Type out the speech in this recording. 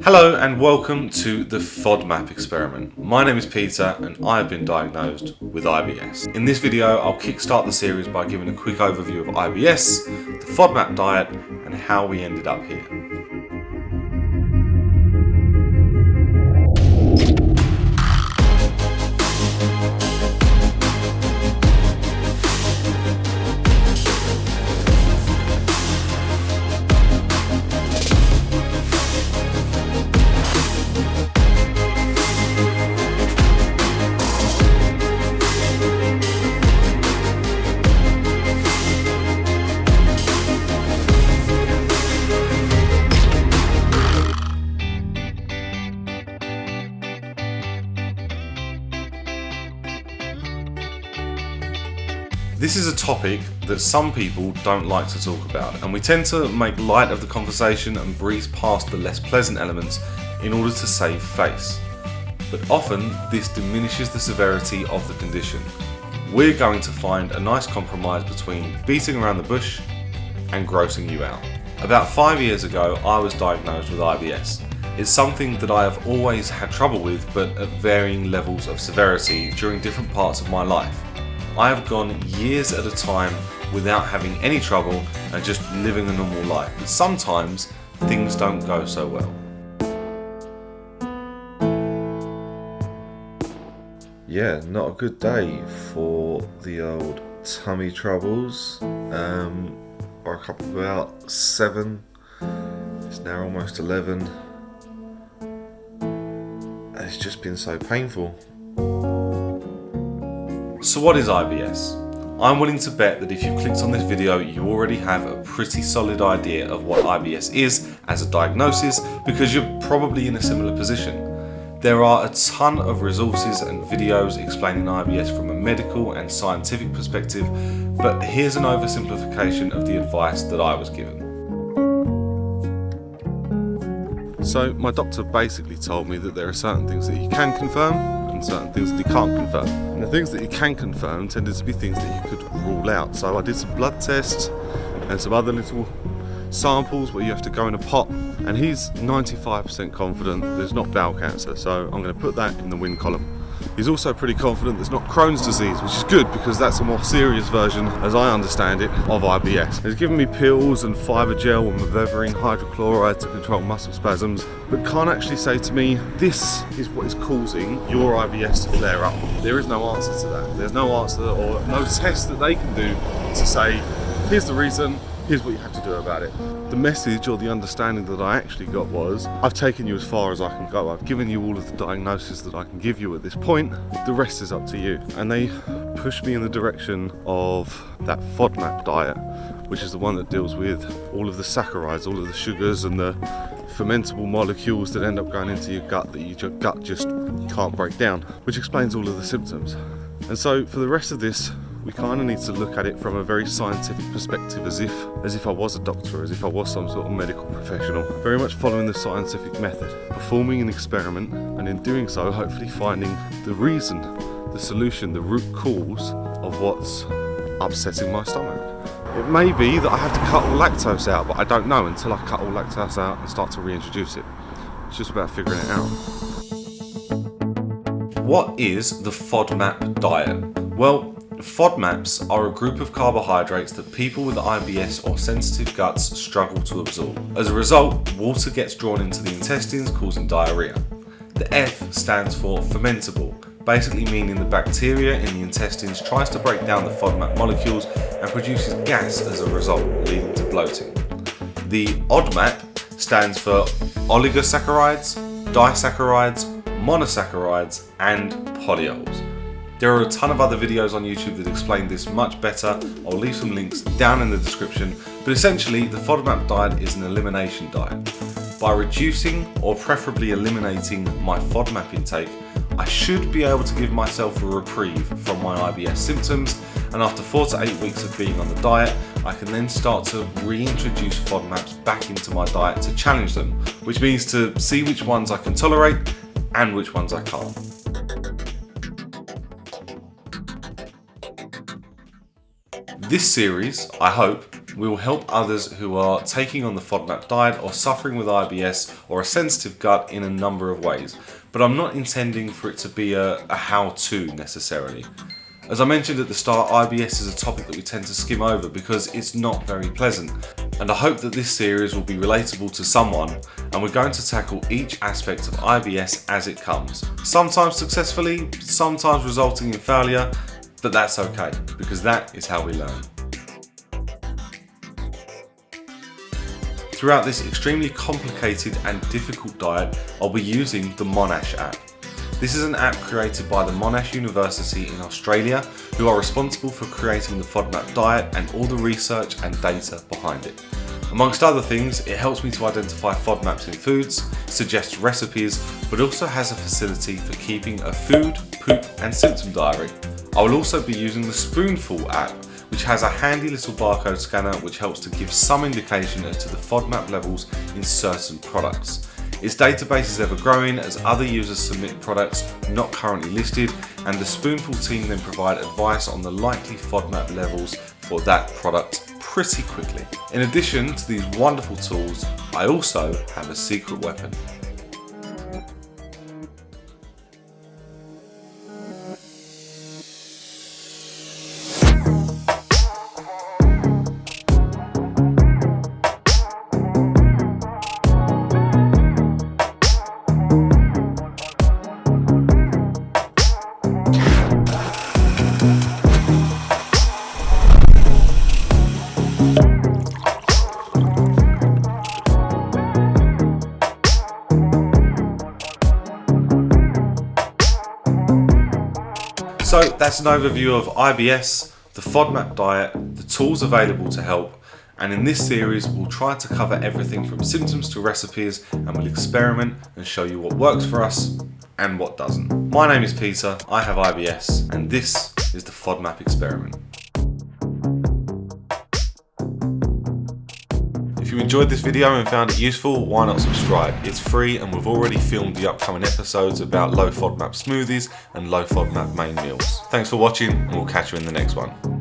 Hello and welcome to the FODMAP Experiment. My name is Peter and I have been diagnosed with IBS. In this video I'll kickstart the series by giving a quick overview of IBS, the FODMAP diet and how we ended up here. This is a topic that some people don't like to talk about, and we tend to make light of the conversation and breeze past the less pleasant elements in order to save face. But often this diminishes the severity of the condition. We're going to find a nice compromise between beating around the bush and grossing you out. About 5 years ago I was diagnosed with IBS. It's something that I have always had trouble with, but at varying levels of severity during different parts of my life. I have gone years at a time without having any trouble and just living a normal life, but sometimes things don't go so well. Yeah, not a good day for the old tummy troubles. Woke up about 7, it's now almost 11, and it's just been so painful. So what is IBS? I'm willing to bet that if you clicked on this video you already have a pretty solid idea of what IBS is as a diagnosis, because you're probably in a similar position. There are a ton of resources and videos explaining IBS from a medical and scientific perspective, but here's an oversimplification of the advice that I was given. So my doctor basically told me that there are certain things that you can confirm and certain things that you can't confirm. And the things that you can confirm tended to be things that you could rule out. So I did some blood tests and some other little samples where you have to go in a pot, and he's 95% confident there's not bowel cancer, so I'm going to put that in the win column. He's also pretty confident there's not Crohn's disease, which is good because that's a more serious version, as I understand it, of IBS. He's given me pills and fibre gel and meveverine hydrochloride to control muscle spasms, but can't actually say to me, this is what is causing your IBS to flare up. There is no answer to that. There's no answer or no test that they can do to say, here's the reason, here's what you have to do about it. The message or the understanding that I actually got was, I've taken you as far as I can go. I've given you all of the diagnosis that I can give you at this point. The rest is up to you. And they pushed me in the direction of that FODMAP diet, which is the one that deals with all of the saccharides, all of the sugars and the fermentable molecules that end up going into your gut that your gut just can't break down, which explains all of the symptoms. And so for the rest of this, we kind of need to look at it from a very scientific perspective, as if I was a doctor, as if I was some sort of medical professional, very much following the scientific method, performing an experiment, and in doing so, hopefully finding the reason, the solution, the root cause of what's upsetting my stomach. It may be that I have to cut all lactose out, but I don't know until I cut all lactose out and start to reintroduce it. It's just about figuring it out. What is the FODMAP diet? Well, FODMAPs are a group of carbohydrates that people with IBS or sensitive guts struggle to absorb. As a result, water gets drawn into the intestines, causing diarrhea. The F stands for fermentable, basically meaning the bacteria in the intestines tries to break down the FODMAP molecules and produces gas as a result, leading to bloating. The ODMAP stands for oligosaccharides, disaccharides, monosaccharides, and polyols. There are a ton of other videos on YouTube that explain this much better. I'll leave some links down in the description, but essentially the FODMAP diet is an elimination diet. By reducing or preferably eliminating my FODMAP intake, I should be able to give myself a reprieve from my IBS symptoms, and after 4 to 8 weeks of being on the diet, I can then start to reintroduce FODMAPs back into my diet to challenge them, which means to see which ones I can tolerate and which ones I can't. This series, I hope, We will help others who are taking on the FODMAP diet or suffering with IBS or a sensitive gut in a number of ways, but I'm not intending for it to be a how-to necessarily. As I mentioned at the start, IBS is a topic that we tend to skim over because it's not very pleasant, and I hope that this series will be relatable to someone, and we're going to tackle each aspect of IBS as it comes. Sometimes successfully, sometimes resulting in failure, but that's okay, because that is how we learn. Throughout this extremely complicated and difficult diet, I'll be using the Monash app. This is an app created by the Monash University in Australia, who are responsible for creating the FODMAP diet and all the research and data behind it. Amongst other things, it helps me to identify FODMAPs in foods, suggests recipes, but also has a facility for keeping a food, poop and symptom diary. I will also be using the Spoonful app, which has a handy little barcode scanner which helps to give some indication as to the FODMAP levels in certain products. Its database is ever growing as other users submit products not currently listed, and the Spoonful team then provide advice on the likely FODMAP levels for that product pretty quickly. In addition to these wonderful tools, I also have a secret weapon. So that's an overview of IBS, the FODMAP diet, the tools available to help, and in this series we'll try to cover everything from symptoms to recipes, and we'll experiment and show you what works for us and what doesn't. My name is Peter, I have IBS, and this is the FODMAP Experiment. If you enjoyed this video and found it useful, why not subscribe? It's free, and we've already filmed the upcoming episodes about low FODMAP smoothies and low FODMAP main meals. Thanks for watching, and we'll catch you in the next one.